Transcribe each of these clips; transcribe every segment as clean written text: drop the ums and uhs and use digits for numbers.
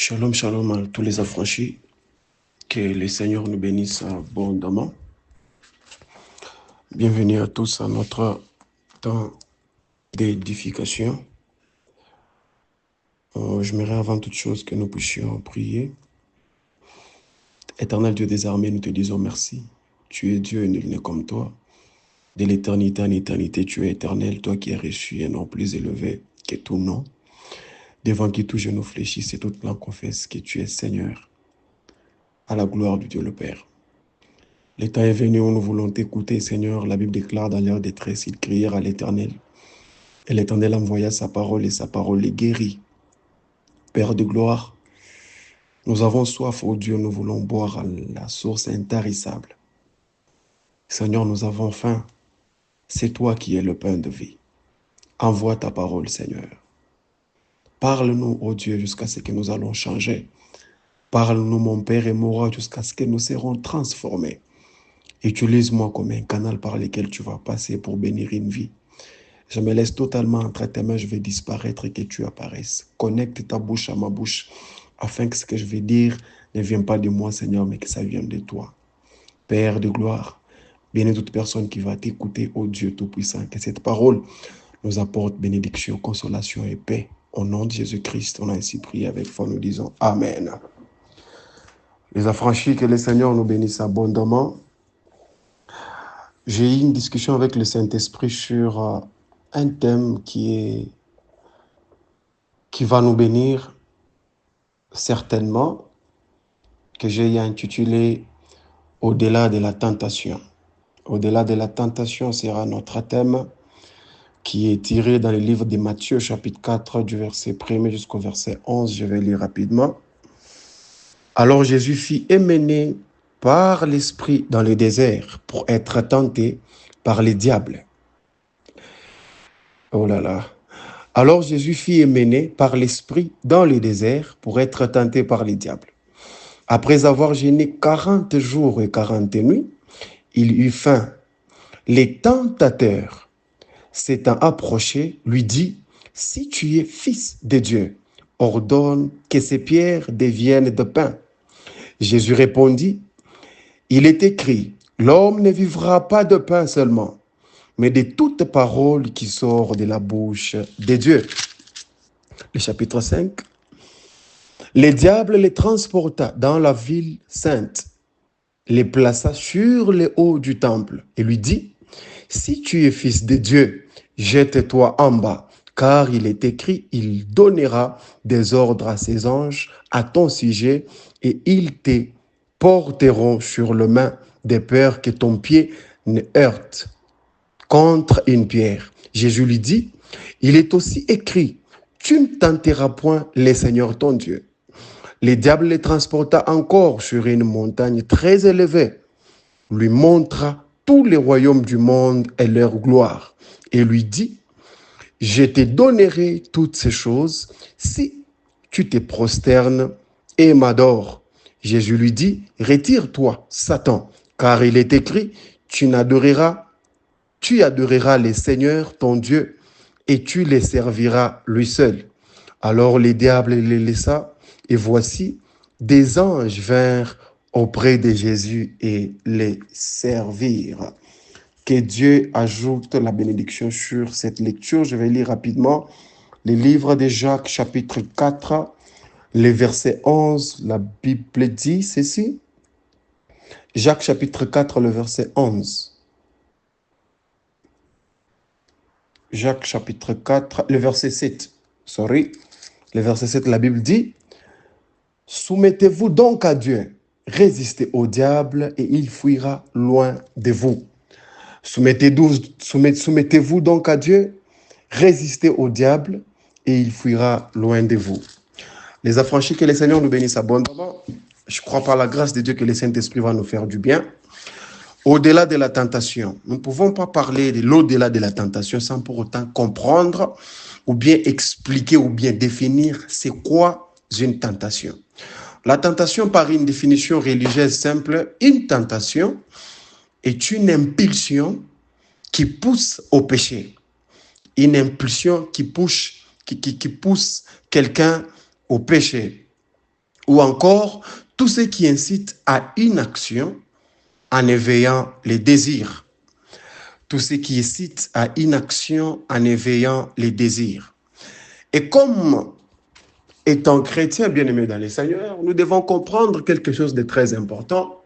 Shalom, shalom à tous les affranchis. Que le Seigneur nous bénisse abondamment. Bienvenue à tous à notre temps d'édification. J'aimerais avant toute chose que nous puissions prier. Éternel Dieu des armées, nous te disons merci. Tu es Dieu et nul n'est comme toi. De l'éternité en éternité, tu es éternel, toi qui es reçu un nom plus élevé que tout nom. Devant qui tout genou fléchisse et toute langue confesse que tu es Seigneur. À la gloire du Dieu le Père. Le temps est venu où nous voulons t'écouter, Seigneur. La Bible déclare dans leur détresse, ils crièrent à l'Éternel. Et l'Éternel envoya sa parole et sa parole les guérit. Père de gloire, nous avons soif, ô Dieu, nous voulons boire à la source intarissable. Seigneur, nous avons faim. C'est toi qui es le pain de vie. Envoie ta parole, Seigneur. Parle-nous, ô Dieu, jusqu'à ce que nous allons changer. Parle-nous, mon Père et mon roi, jusqu'à ce que nous serons transformés. Utilise-moi comme un canal par lequel tu vas passer pour bénir une vie. Je me laisse totalement entre tes mains, je vais disparaître et que tu apparaisses. Connecte ta bouche à ma bouche, afin que ce que je vais dire ne vienne pas de moi, Seigneur, mais que ça vienne de toi. Père de gloire, bénis toute personne qui va t'écouter, ô Dieu Tout-Puissant, que cette parole nous apporte bénédiction, consolation et paix. Au nom de Jésus-Christ, on a ainsi prié avec foi, nous disons Amen. Les affranchis, que le Seigneur nous bénisse abondamment. J'ai eu une discussion avec le Saint-Esprit sur un thème qui va nous bénir certainement, que j'ai intitulé « Au-delà de la tentation ». Au-delà de la tentation sera notre thème qui est tiré dans le livre de Matthieu, chapitre 4, du verset 1 jusqu'au verset 11. Je vais lire rapidement. Alors Jésus fut emmené par l'Esprit dans le désert pour être tenté par les diables. Oh là là. Alors Jésus fut emmené par l'Esprit dans le désert pour être tenté par les diables. Après avoir jeûné 40 jours et 40 nuits, il eut faim. Les tentateurs, s'étant approchés, lui dit, « Si tu es fils de Dieu, ordonne que ces pierres deviennent de pain. » Jésus répondit, « Il est écrit, l'homme ne vivra pas de pain seulement, mais de toute parole qui sort de la bouche de Dieu. » Le chapitre 5. Le diable les transporta dans la ville sainte, les plaça sur le haut du temple et lui dit, « Si tu es fils de Dieu, jette-toi en bas, car il est écrit, il donnera des ordres à ses anges à ton sujet et ils te porteront sur le main de peur que ton pied ne heurte contre une pierre. » Jésus lui dit, « Il est aussi écrit, tu ne tenteras point le Seigneur ton Dieu. » Le diable les transporta encore sur une montagne très élevée, lui montra tous les royaumes du monde et leur gloire, et lui dit, « Je te donnerai toutes ces choses si tu te prosternes et m'adores. » Jésus lui dit, « Retire-toi, Satan, car il est écrit, tu adoreras le Seigneur ton Dieu, et tu les serviras lui seul. » Alors le diable les laissa, et voici, des anges vinrent auprès de Jésus et les servirent. Que Dieu ajoute la bénédiction sur cette lecture. Je vais lire rapidement le livre de Jacques, chapitre 4, le verset 11. La Bible dit ceci. Jacques, chapitre 4, le verset 11. Jacques, chapitre 4, le verset 7. Le verset 7, la Bible dit, « Soumettez-vous donc à Dieu, résistez au diable et il fuira loin de vous. » Soumettez-vous donc à Dieu, résistez au diable et il fuira loin de vous. Les affranchis, que le Seigneur nous bénisse abondamment. Je crois par la grâce de Dieu que le Saint-Esprit va nous faire du bien. Au-delà de la tentation, nous ne pouvons pas parler de l'au-delà de la tentation sans pour autant comprendre ou bien expliquer ou bien définir c'est quoi une tentation. La tentation, par une définition religieuse simple, une tentation est une impulsion qui pousse au péché. Une impulsion qui pousse quelqu'un au péché. ou encore tout ce qui incite à inaction en éveillant les désirs. Tout ce qui incite à inaction en éveillant les désirs. Et comme étant chrétiens bien-aimés dans le Seigneur, nous devons comprendre quelque chose de très important,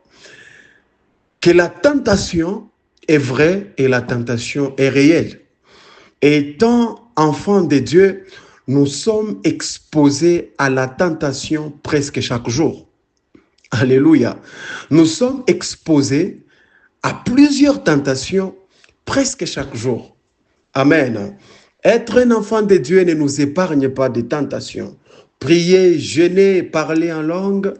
que la tentation est vraie et la tentation est réelle. Et étant enfants de Dieu, nous sommes exposés à la tentation presque chaque jour. Alléluia. Nous sommes exposés à plusieurs tentations presque chaque jour. Amen. Être un enfant de Dieu ne nous épargne pas des tentations. Prier, jeûner, parler en langue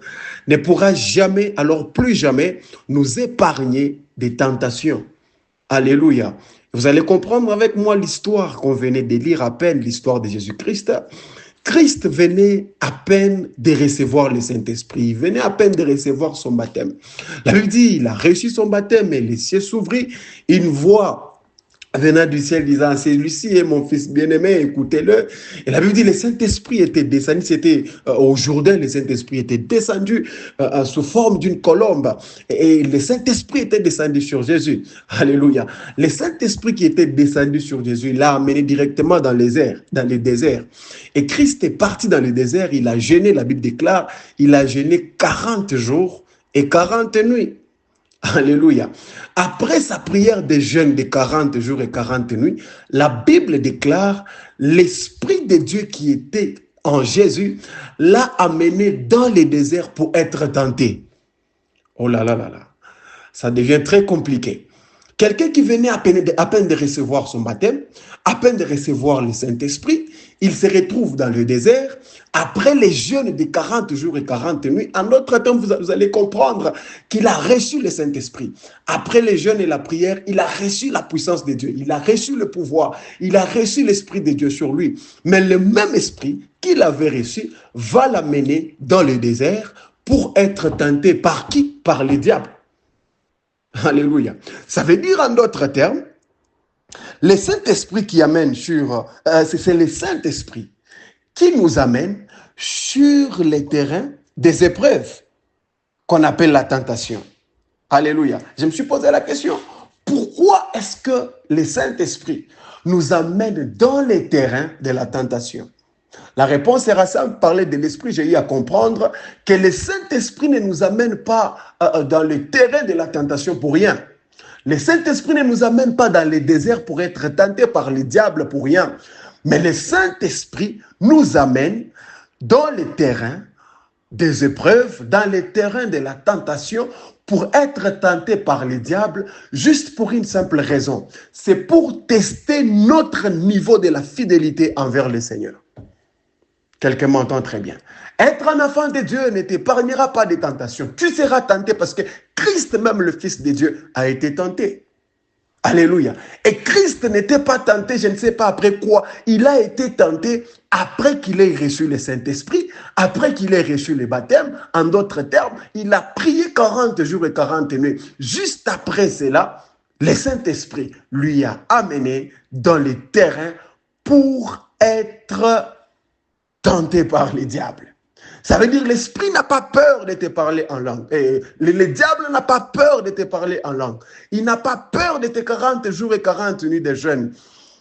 ne pourra jamais, alors plus jamais, nous épargner des tentations. Alléluia. Vous allez comprendre avec moi l'histoire qu'on venait de lire à peine, l'histoire de Jésus-Christ. Christ venait à peine de recevoir le Saint-Esprit, il venait à peine de recevoir son baptême. La Bible dit, il a reçu son baptême et les cieux s'ouvrirent, une voix venant du ciel disant, celui-ci est mon fils bien-aimé, écoutez-le. Et la Bible dit, le Saint-Esprit était descendu, c'était au Jourdain, le Saint-Esprit était descendu sous forme d'une colombe. Et le Saint-Esprit était descendu sur Jésus. Alléluia. Le Saint-Esprit qui était descendu sur Jésus l'a amené directement dans les airs, dans les déserts. Et Christ est parti dans le désert, il a jeûné, la Bible déclare, il a jeûné 40 jours et 40 nuits. Alléluia. Après sa prière de jeûne de 40 jours et 40 nuits, la Bible déclare l'Esprit de Dieu qui était en Jésus l'a amené dans les déserts pour être tenté. Oh là là là là. Ça devient très compliqué. Quelqu'un qui venait à peine de recevoir son baptême, à peine de recevoir le Saint-Esprit, il se retrouve dans le désert. Après les jeûnes de 40 jours et 40 nuits, en d'autres temps, vous allez comprendre qu'il a reçu le Saint-Esprit. Après les jeûnes et la prière, il a reçu la puissance de Dieu. Il a reçu le pouvoir. Il a reçu l'Esprit de Dieu sur lui. Mais le même Esprit qu'il avait reçu va l'amener dans le désert pour être tenté par qui? Par le diable. Alléluia. Ça veut dire en d'autres termes, le Saint-Esprit qui amène sur... c'est le Saint-Esprit qui nous amène sur les terrains des épreuves qu'on appelle la tentation. Alléluia. Je me suis posé la question, pourquoi est-ce que le Saint-Esprit nous amène dans les terrains de la tentation? La réponse sera simple, parler de l'Esprit, j'ai eu à comprendre que le Saint-Esprit ne nous amène pas dans le terrain de la tentation pour rien. Le Saint-Esprit ne nous amène pas dans les déserts pour être tenté par le diable pour rien. Mais le Saint-Esprit nous amène dans les terrains des épreuves, dans les terrains de la tentation pour être tenté par le diable, juste pour une simple raison. C'est pour tester notre niveau de la fidélité envers le Seigneur. Quelqu'un m'entend très bien. Être un enfant de Dieu ne t'épargnera pas des tentations. Tu seras tenté parce que Christ, même le Fils de Dieu, a été tenté. Alléluia. Et Christ n'était pas tenté, je ne sais pas après quoi. Il a été tenté après qu'il ait reçu le Saint-Esprit, après qu'il ait reçu le baptême. En d'autres termes, il a prié 40 jours et 40 nuits. Juste après cela, le Saint-Esprit lui a amené dans les terrains pour être tenté par les diables. Ça veut dire l'esprit n'a pas peur de te parler en langue. Et le diable n'a pas peur de te parler en langue. Il n'a pas peur de tes 40 jours et 40 nuits de jeûne.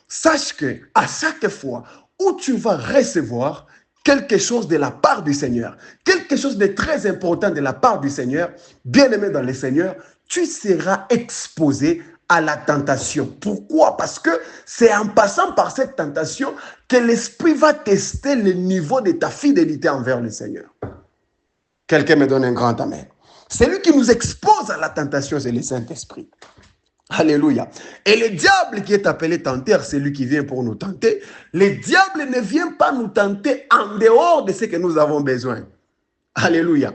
Sache que à chaque fois où tu vas recevoir quelque chose de la part du Seigneur, quelque chose de très important de la part du Seigneur, bien-aimé dans le Seigneur, tu seras exposé à la tentation. Pourquoi? Parce que c'est en passant par cette tentation que l'Esprit va tester le niveau de ta fidélité envers le Seigneur. Quelqu'un me donne un grand amen. Celui qui nous expose à la tentation, c'est le Saint-Esprit. Alléluia. Et le diable qui est appelé tenteur, c'est lui qui vient pour nous tenter. Le diable ne vient pas nous tenter en dehors de ce que nous avons besoin. Alléluia.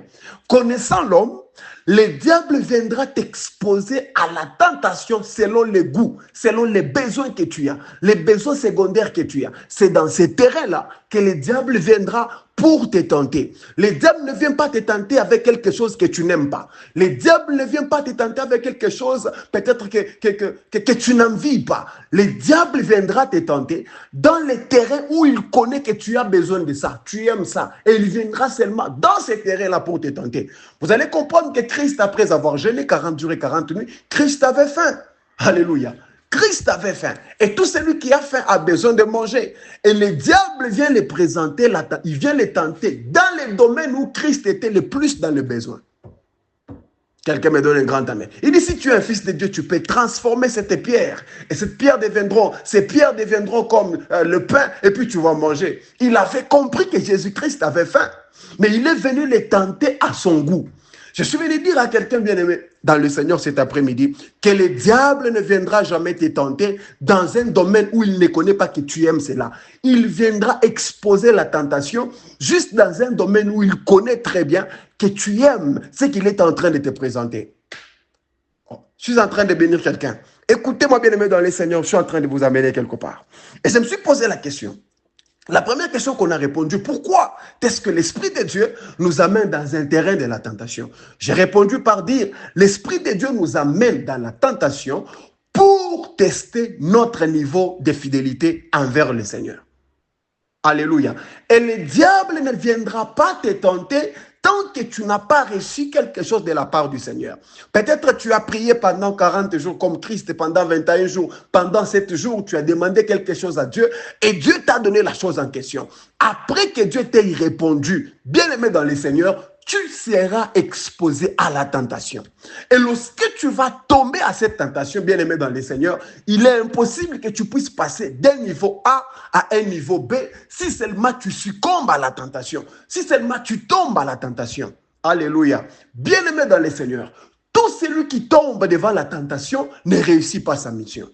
Connaissant l'homme, le diable viendra t'exposer à la tentation selon les goûts, selon les besoins que tu as, les besoins secondaires que tu as. C'est dans ces terrains-là que le diable viendra pour te tenter. Le diable ne vient pas te tenter avec quelque chose que tu n'aimes pas. Le diable ne vient pas te tenter avec quelque chose peut-être que tu n'envies pas. Le diable viendra te tenter dans les terrains où il connaît que tu as besoin de ça, tu aimes ça. Et il viendra seulement dans ces terrains-là pour te tenter. Vous allez comprendre que Christ, après avoir jeûné 40 jours et 40 nuits, Christ avait faim. Alléluia. Christ avait faim. Et tout celui qui a faim a besoin de manger. Et le diable vient les présenter, il vient les tenter dans les domaines où Christ était le plus dans le besoin. Quelqu'un me donne un grand amen. Il dit, si tu es un fils de Dieu, tu peux transformer cette pierre. Et ces pierres deviendront comme le pain, et puis tu vas manger. Il avait compris que Jésus-Christ avait faim. Mais il est venu les tenter à son goût. Je suis venu dire à quelqu'un bien-aimé dans le Seigneur cet après-midi que le diable ne viendra jamais te tenter dans un domaine où il ne connaît pas que tu aimes cela. Il viendra exposer la tentation juste dans un domaine où il connaît très bien que tu aimes ce qu'il est en train de te présenter. Je suis en train de bénir quelqu'un. Écoutez-moi bien-aimé dans le Seigneur, je suis en train de vous amener quelque part. Et je me suis posé la question. La première question qu'on a répondu, pourquoi est-ce que l'Esprit de Dieu nous amène dans un terrain de la tentation? J'ai répondu par dire, l'Esprit de Dieu nous amène dans la tentation pour tester notre niveau de fidélité envers le Seigneur. Alléluia. Et le diable ne viendra pas te tenter tant que tu n'as pas reçu quelque chose de la part du Seigneur. Peut-être tu as prié pendant 40 jours comme Christ, pendant 21 jours, pendant 7 jours, tu as demandé quelque chose à Dieu et Dieu t'a donné la chose en question. Après que Dieu t'ait répondu, bien aimé dans le Seigneur, tu seras exposé à la tentation. Et lorsque tu vas tomber à cette tentation, bien aimé dans le Seigneur, il est impossible que tu puisses passer d'un niveau A à un niveau B si seulement tu succombes à la tentation, si seulement tu tombes à la tentation. Alléluia. Bien aimé dans le Seigneur, tout celui qui tombe devant la tentation ne réussit pas sa mission.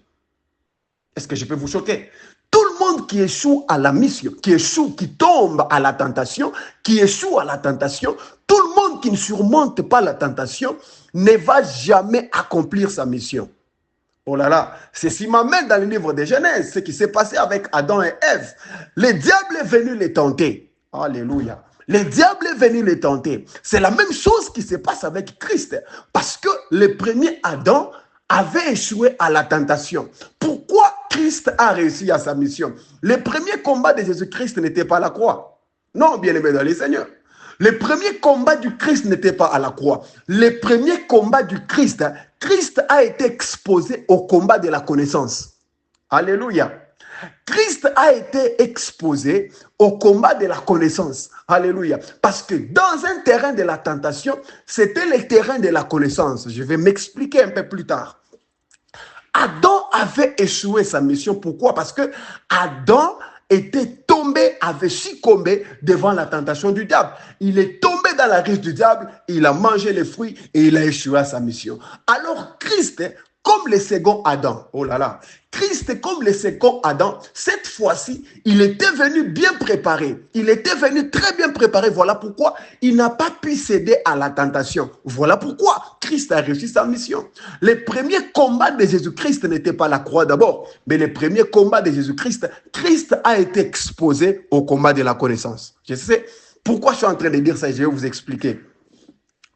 Est-ce que je peux vous choquer? Tout le monde qui échoue à la mission, qui tombe à la tentation, qui échoue à la tentation, tout le monde qui ne surmonte pas la tentation ne va jamais accomplir sa mission. Oh là là, ceci m'amène dans le livre de Genèse, ce qui s'est passé avec Adam et Ève. Le diable est venu les tenter. Alléluia. Le diable est venu les tenter. C'est la même chose qui se passe avec Christ. Parce que le premier Adam avait échoué à la tentation. Pourquoi Christ a réussi à sa mission? Le premier combat de Jésus-Christ n'était pas à la croix. Non, bien-aimé dans le Seigneur. Le premier combat du Christ n'était pas à la croix. Le premier combat du Christ, Christ a été exposé au combat de la connaissance. Alléluia. Christ a été exposé au combat de la connaissance. Alléluia. Parce que dans un terrain de la tentation, c'était le terrain de la connaissance. Je vais m'expliquer un peu plus tard. Adam avait échoué sa mission. Pourquoi? Parce que Adam était tombé, avait succombé devant la tentation du diable. Il est tombé dans la ruse du diable, il a mangé les fruits et il a échoué à sa mission. Alors Christ, comme le second Adam, oh là là, Christ comme le second Adam, cette fois-ci, il était venu bien préparé. Il était venu très bien préparé. Voilà pourquoi il n'a pas pu céder à la tentation. Voilà pourquoi Christ a réussi sa mission. Le premier combat de Jésus-Christ n'était pas la croix d'abord, mais le premier combat de Jésus-Christ, Christ a été exposé au combat de la connaissance. Je sais pourquoi je suis en train de dire ça, je vais vous expliquer.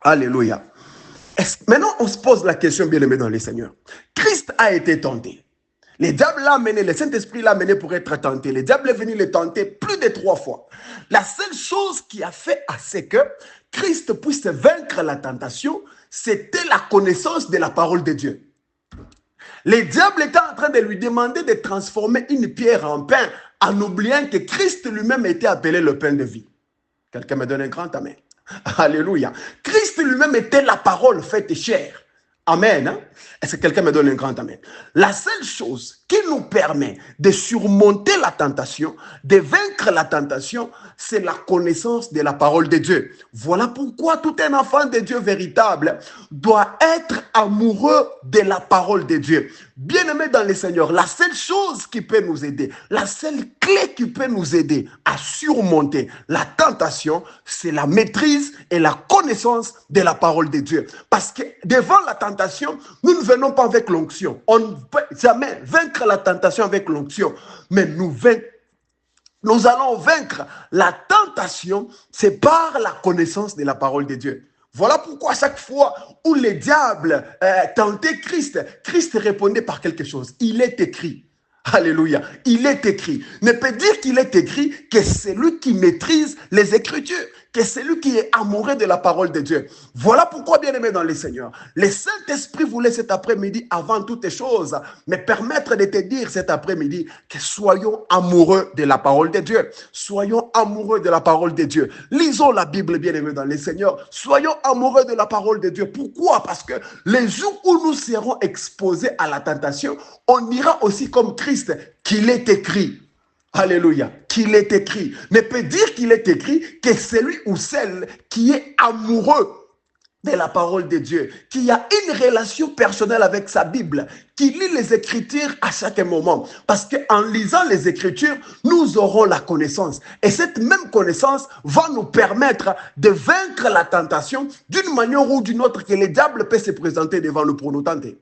Alléluia. Maintenant, on se pose la question, bien aimé dans le Seigneur. Christ a été tenté. Le diable l'a amené, le Saint-Esprit l'a amené pour être tenté. Le diable est venu le tenter plus de 3 fois. La seule chose qui a fait à ce que Christ puisse vaincre la tentation, c'était la connaissance de la parole de Dieu. Le diable était en train de lui demander de transformer une pierre en pain en oubliant que Christ lui-même était appelé le pain de vie. Quelqu'un me donne un grand amen. Alléluia. Christ lui-même était la parole faite chair. Amen. Hein? Est-ce que quelqu'un me donne un grand amen? La seule chose qui nous permet de surmonter la tentation, de vaincre la tentation, c'est la connaissance de la parole de Dieu. Voilà pourquoi tout un enfant de Dieu véritable doit être amoureux de la parole de Dieu. Bien-aimé dans le Seigneur, la seule chose qui peut nous aider, la seule clé qui peut nous aider à surmonter la tentation, c'est la maîtrise et la connaissance de la parole de Dieu. Parce que devant la tentation, nous ne venons pas avec l'onction. On ne peut jamais vaincre la tentation avec l'onction, mais nous allons vaincre la tentation, c'est par la connaissance de la parole de Dieu. Voilà pourquoi à chaque fois où le diable tentait Christ, Christ répondait par quelque chose. Il est écrit. Alléluia. Il est écrit. Ne peut dire qu'il est écrit que c'est lui qui maîtrise les Écritures, que c'est lui qui est amoureux de la parole de Dieu. Voilà pourquoi, bien aimé dans le Seigneur, le Saint-Esprit voulait cet après-midi, avant toutes choses, me permettre de te dire cet après-midi que soyons amoureux de la parole de Dieu. Soyons amoureux de la parole de Dieu. Lisons la Bible, bien aimé dans le Seigneur. Soyons amoureux de la parole de Dieu. Pourquoi? Parce que les jours où nous serons exposés à la tentation, on ira aussi comme Christ, qu'il est écrit. Alléluia. Qu'il est écrit. Ne peut dire qu'il est écrit que celui ou celle qui est amoureux de la parole de Dieu, qui a une relation personnelle avec sa Bible, qui lit les Écritures à chaque moment. Parce qu'en lisant les Écritures, nous aurons la connaissance. Et cette même connaissance va nous permettre de vaincre la tentation d'une manière ou d'une autre que le diable peut se présenter devant nous pour nous tenter.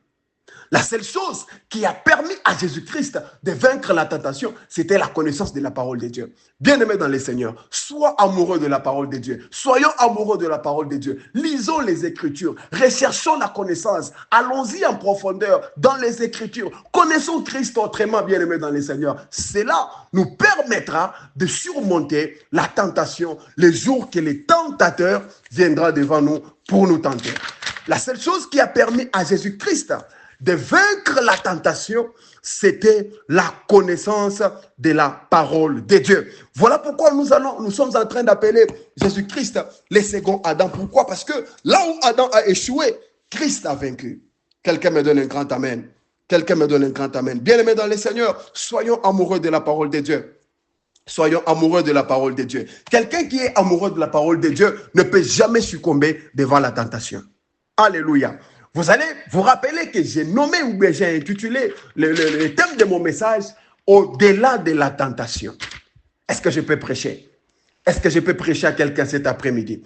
La seule chose qui a permis à Jésus-Christ de vaincre la tentation, c'était la connaissance de la parole de Dieu. Bien-aimés dans le Seigneur, sois amoureux de la parole de Dieu. Soyons amoureux de la parole de Dieu. Lisons les Écritures. Recherchons la connaissance. Allons-y en profondeur dans les Écritures. Connaissons Christ autrement, bien-aimés dans le Seigneur. Cela nous permettra de surmonter la tentation le jour que le tentateur viendra devant nous pour nous tenter. La seule chose qui a permis à Jésus-Christ de vaincre la tentation, c'était la connaissance de la parole de Dieu. Voilà pourquoi nous sommes en train d'appeler Jésus-Christ le second Adam. Pourquoi? Parce que là où Adam a échoué, Christ a vaincu. Quelqu'un me donne un grand amen. Quelqu'un me donne un grand amen. Bien-aimés dans le Seigneur, soyons amoureux de la parole de Dieu. Soyons amoureux de la parole de Dieu. Quelqu'un qui est amoureux de la parole de Dieu ne peut jamais succomber devant la tentation. Alléluia. Vous allez vous rappeler que j'ai nommé ou bien j'ai intitulé le thème de mon message « Au-delà de la tentation ». Est-ce que je peux prêcher? Est-ce que je peux prêcher à quelqu'un cet après-midi?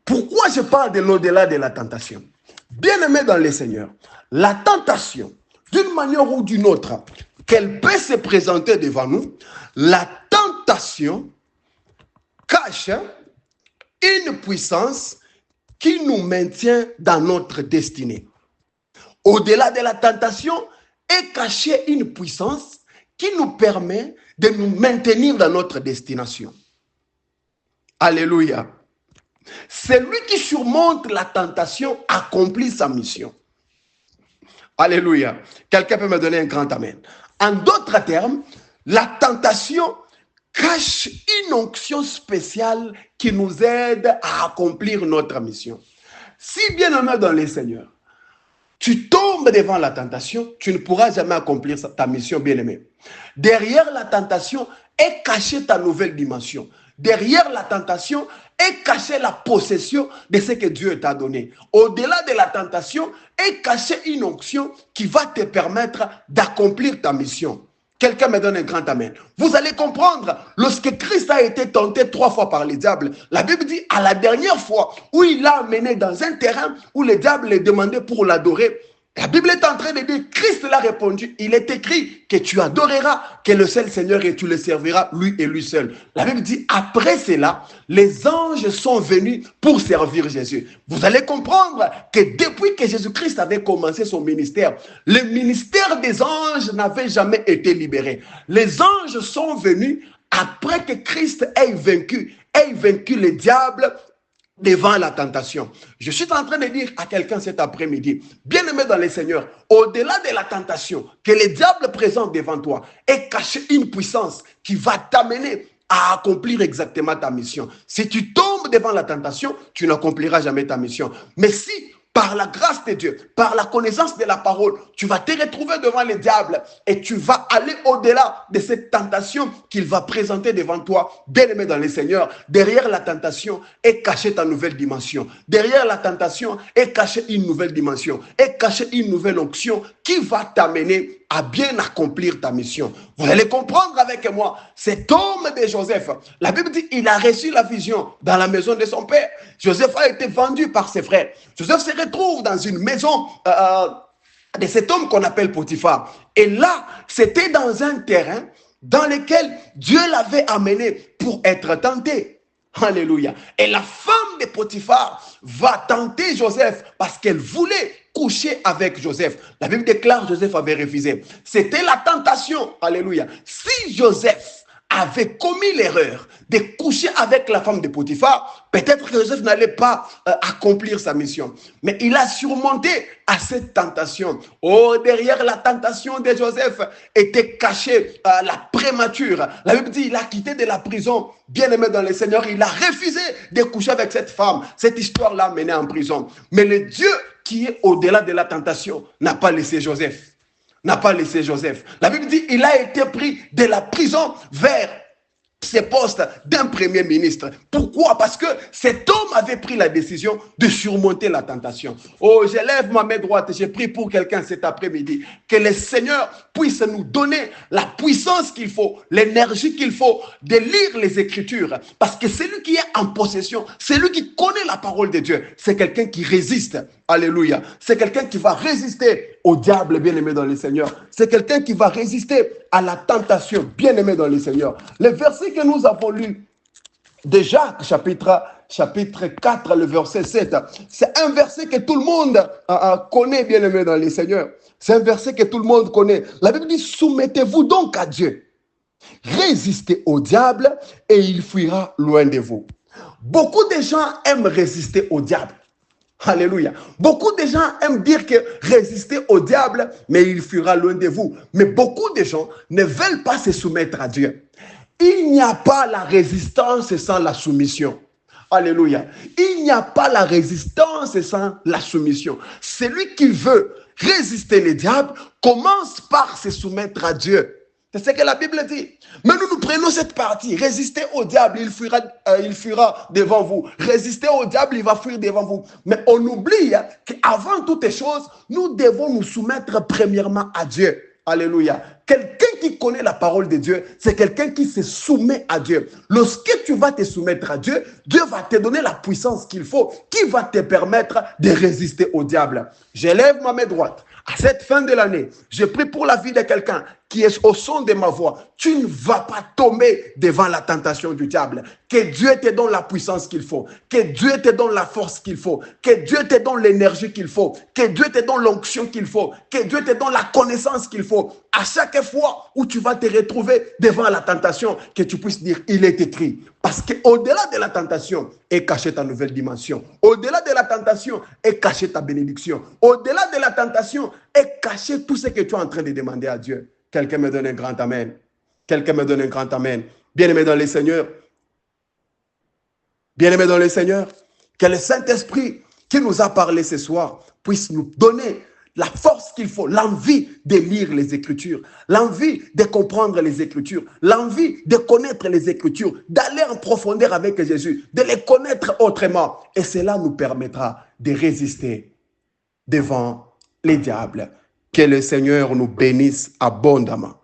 Pourquoi je parle de l'au-delà de la tentation? Bien-aimé dans le Seigneur, la tentation, d'une manière ou d'une autre, qu'elle peut se présenter devant nous, la tentation cache une puissance qui nous maintient dans notre destinée. Au-delà de la tentation est cachée une puissance qui nous permet de nous maintenir dans notre destination. Alléluia. Celui qui surmonte la tentation accomplit sa mission. Alléluia. Quelqu'un peut me donner un grand amen. En d'autres termes, la tentation cache une onction spéciale qui nous aide à accomplir notre mission. Si bien-aimé dans le Seigneur, tu tombes devant la tentation, tu ne pourras jamais accomplir ta mission, bien-aimé. Derrière la tentation est cachée ta nouvelle dimension. Derrière la tentation est cachée la possession de ce que Dieu t'a donné. Au-delà de la tentation est cachée une onction qui va te permettre d'accomplir ta mission. Quelqu'un me donne un grand amen. Vous allez comprendre, lorsque Christ a été tenté 3 fois par le diable, la Bible dit à la dernière fois où il l'a amené dans un terrain où le diable le demandait pour l'adorer, la Bible est en train de dire, Christ l'a répondu, il est écrit que tu adoreras, que le seul Seigneur et tu le serviras, lui et lui seul. La Bible dit, après cela, les anges sont venus pour servir Jésus. Vous allez comprendre que depuis que Jésus-Christ avait commencé son ministère, le ministère des anges n'avait jamais été libéré. Les anges sont venus après que Christ ait vaincu le diable devant la tentation. Je suis en train de dire à quelqu'un cet après-midi, bien-aimé dans le Seigneur, au-delà de la tentation que le diable présente devant toi, est cachée une puissance qui va t'amener à accomplir exactement ta mission. Si tu tombes devant la tentation, tu n'accompliras jamais ta mission. Mais si par la grâce de Dieu, par la connaissance de la parole, tu vas te retrouver devant le diable et tu vas aller au-delà de cette tentation qu'il va présenter devant toi. Bien-aimé dans le Seigneur, derrière la tentation est cachée ta nouvelle dimension. Derrière la tentation est cachée une nouvelle dimension, est cachée une nouvelle onction qui va t'amener à bien accomplir ta mission. Vous allez comprendre avec moi, cet homme de Joseph, la Bible dit il a reçu la vision dans la maison de son père. Joseph a été vendu par ses frères. Joseph se retrouve dans une maison de cet homme qu'on appelle Potiphar. Et là, c'était dans un terrain dans lequel Dieu l'avait amené pour être tenté. Alléluia. Et la femme de Potiphar va tenter Joseph parce qu'elle voulait coucher avec Joseph. La Bible déclare que Joseph avait refusé. C'était la tentation. Alléluia. Si Joseph avait commis l'erreur de coucher avec la femme de Potiphar, peut-être que Joseph n'allait pas accomplir sa mission. Mais il a surmonté à cette tentation. Oh, derrière la tentation de Joseph était cachée la prémature. La Bible dit il a quitté de la prison, bien-aimé dans le Seigneur, il a refusé de coucher avec cette femme. Cette histoire l'a mené en prison. Mais le Dieu qui est au-delà de la tentation n'a pas laissé Joseph. N'a pas laissé Joseph. La Bible dit il a été pris de la prison vers ces postes d'un premier ministre. Pourquoi? Parce que cet homme avait pris la décision de surmonter la tentation. Oh, je lève ma main droite et je prie pour quelqu'un cet après-midi. Que le Seigneur puisse nous donner la puissance qu'il faut, l'énergie qu'il faut de lire les Écritures. Parce que celui qui est en possession, celui qui connaît la parole de Dieu, c'est quelqu'un qui résiste. Alléluia. C'est quelqu'un qui va résister au diable, bien-aimé dans le Seigneur. C'est quelqu'un qui va résister à la tentation, bien-aimé dans le Seigneur. Le verset que nous avons lu de Jacques, chapitre 4, le verset 7, c'est un verset que tout le monde connaît, bien-aimé dans le Seigneur. C'est un verset que tout le monde connaît. La Bible dit, soumettez-vous donc à Dieu. Résistez au diable et il fuira loin de vous. Beaucoup de gens aiment résister au diable. Alléluia. Beaucoup de gens aiment dire que résister au diable, mais il fuira loin de vous. Mais beaucoup de gens ne veulent pas se soumettre à Dieu. Il n'y a pas la résistance sans la soumission. Alléluia. Il n'y a pas la résistance sans la soumission. Celui qui veut résister le diable commence par se soumettre à Dieu. C'est ce que la Bible dit. Mais nous prenons cette partie. Résistez au diable, il fuira devant vous. Résistez au diable, il va fuir devant vous. Mais on oublie qu'avant toutes choses, nous devons nous soumettre premièrement à Dieu. Alléluia. Quelqu'un qui connaît la parole de Dieu, c'est quelqu'un qui se soumet à Dieu. Lorsque tu vas te soumettre à Dieu, Dieu va te donner la puissance qu'il faut, qui va te permettre de résister au diable. J'élève ma main droite. À cette fin de l'année, je prie pour la vie de quelqu'un qui est au son de ma voix. Tu ne vas pas tomber devant la tentation du diable. Que Dieu te donne la puissance qu'il faut. Que Dieu te donne la force qu'il faut. Que Dieu te donne l'énergie qu'il faut. Que Dieu te donne l'onction qu'il faut. Que Dieu te donne la connaissance qu'il faut. À chaque fois où tu vas te retrouver devant la tentation, que tu puisses dire, il est écrit. Parce qu'au-delà de la tentation est cachée ta nouvelle dimension. Au-delà de la tentation est cachée ta bénédiction. Au-delà de la tentation est caché tout ce que tu es en train de demander à Dieu. Quelqu'un me donne un grand amen. Quelqu'un me donne un grand amen. Bien-aimé dans le Seigneur. Bien-aimé dans le Seigneur. Que le Saint-Esprit qui nous a parlé ce soir puisse nous donner la force qu'il faut, l'envie de lire les Écritures, l'envie de comprendre les Écritures, l'envie de connaître les Écritures, d'aller en profondeur avec Jésus, de les connaître autrement. Et cela nous permettra de résister devant les diables. Que le Seigneur nous bénisse abondamment.